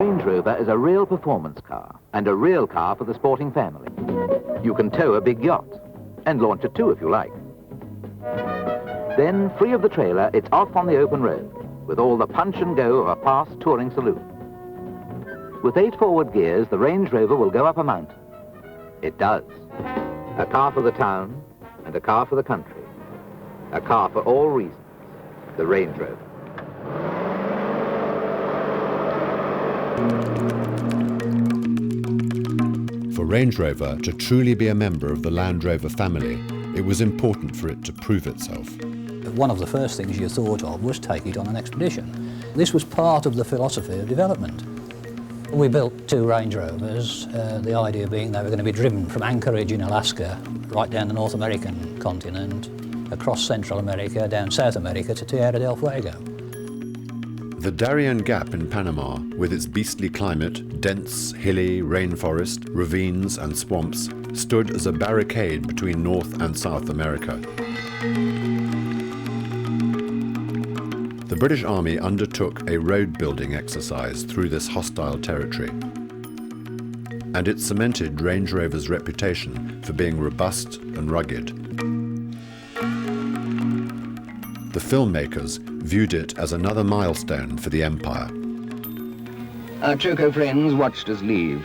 Range Rover is a real performance car, and a real car for the sporting family. You can tow a big yacht, and launch it too if you like. Then, free of the trailer, it's off on the open road, with all the punch and go of a fast touring saloon. With 8 forward gears, the Range Rover will go up a mountain. It does. A car for the town, and a car for the country. A car for all reasons. The Range Rover. For Range Rover to truly be a member of the Land Rover family, it was important for it to prove itself. One of the first things you thought of was take it on an expedition. This was part of the philosophy of development. We built 2 Range Rovers, the idea being they were going to be driven from Anchorage in Alaska right down the North American continent, across Central America, down South America to Tierra del Fuego. The Darien Gap in Panama, with its beastly climate, dense, hilly rainforest, ravines and swamps, stood as a barricade between North and South America. The British Army undertook a road-building exercise through this hostile territory, and it cemented Range Rover's reputation for being robust and rugged. The filmmakers viewed it as another milestone for the empire. Our Choco friends watched us leave.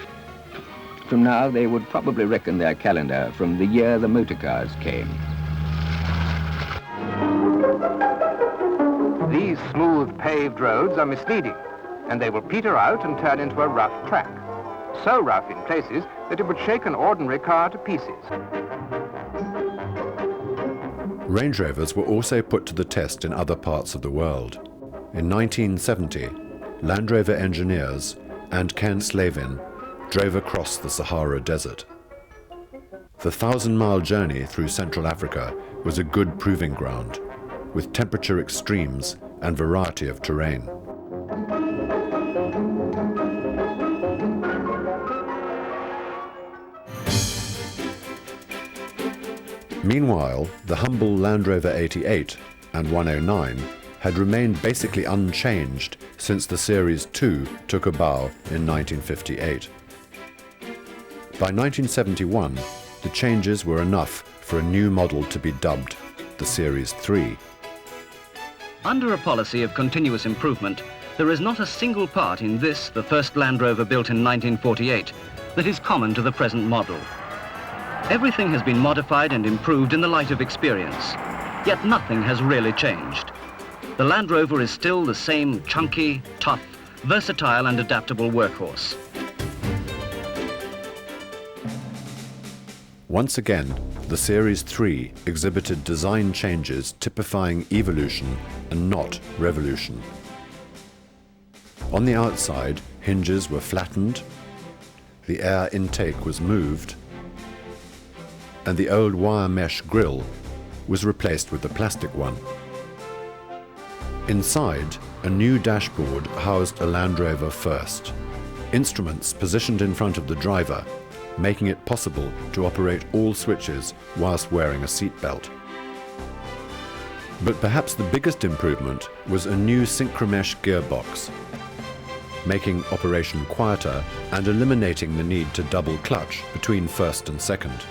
From now, they would probably reckon their calendar from the year the motor cars came. These smooth paved roads are misleading, and they will peter out and turn into a rough track. So rough in places that it would shake an ordinary car to pieces. Range Rovers were also put to the test in other parts of the world. In 1970, Land Rover engineers and Ken Slavin drove across the Sahara Desert. The 1,000-mile journey through Central Africa was a good proving ground, with temperature extremes and variety of terrain. Meanwhile, the humble Land Rover 88 and 109 had remained basically unchanged since the Series 2 took a bow in 1958. By 1971, the changes were enough for a new model to be dubbed the Series 3. Under a policy of continuous improvement, there is not a single part in this, the first Land Rover built in 1948, that is common to the present model. Everything has been modified and improved in the light of experience, yet nothing has really changed. The Land Rover is still the same chunky, tough, versatile and adaptable workhorse. Once again, the Series 3 exhibited design changes typifying evolution and not revolution. On the outside, hinges were flattened, the air intake was moved, and the old wire mesh grille was replaced with a plastic one. Inside, a new dashboard housed a Land Rover First. Instruments positioned in front of the driver, making it possible to operate all switches whilst wearing a seatbelt. But perhaps the biggest improvement was a new synchromesh gearbox, making operation quieter and eliminating the need to double clutch between first and second.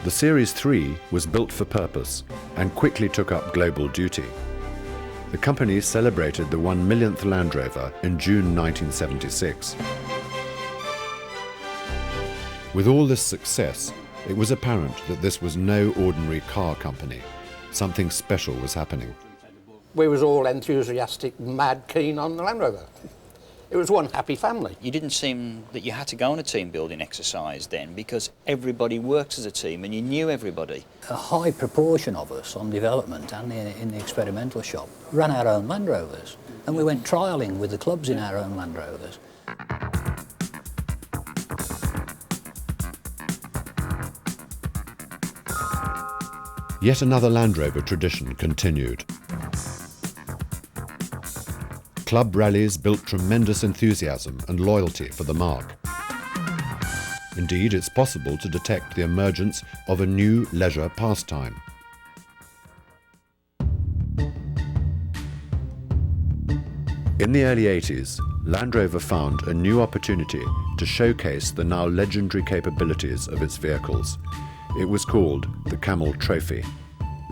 The Series 3 was built for purpose and quickly took up global duty. The company celebrated the 1 millionth Land Rover in June 1976. With all this success, it was apparent that this was no ordinary car company. Something special was happening. We was all enthusiastic, mad, keen on the Land Rover. It was one happy family. You didn't seem that you had to go on a team building exercise then, because everybody works as a team and you knew everybody. A high proportion of us on development and in the experimental shop ran our own Land Rovers, and we went trialling with the clubs in our own Land Rovers. Yet another Land Rover tradition continued. Club rallies built tremendous enthusiasm and loyalty for the marque. Indeed, it's possible to detect the emergence of a new leisure pastime. In the early 80s, Land Rover found a new opportunity to showcase the now legendary capabilities of its vehicles. It was called the Camel Trophy.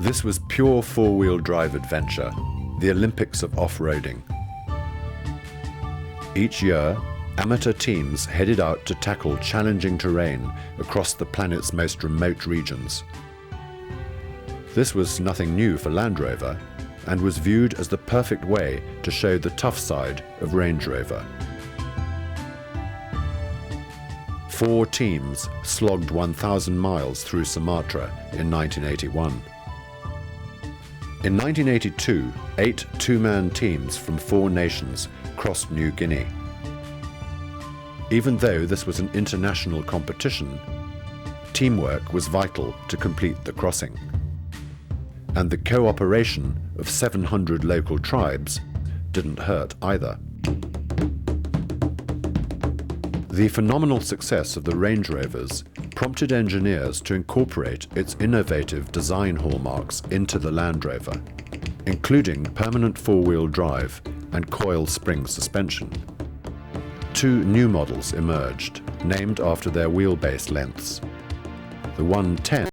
This was pure four-wheel drive adventure, the Olympics of off-roading. Each year, amateur teams headed out to tackle challenging terrain across the planet's most remote regions. This was nothing new for Land Rover, and was viewed as the perfect way to show the tough side of Range Rover. 4 teams slogged 1,000 miles through Sumatra in 1981. In 1982, 8 two-man teams from 4 nations crossed New Guinea. Even though this was an international competition, teamwork was vital to complete the crossing. And the cooperation of 700 local tribes didn't hurt either. The phenomenal success of the Range Rovers prompted engineers to incorporate its innovative design hallmarks into the Land Rover, including permanent four-wheel drive and coil spring suspension. 2 new models emerged, named after their wheelbase lengths. The 110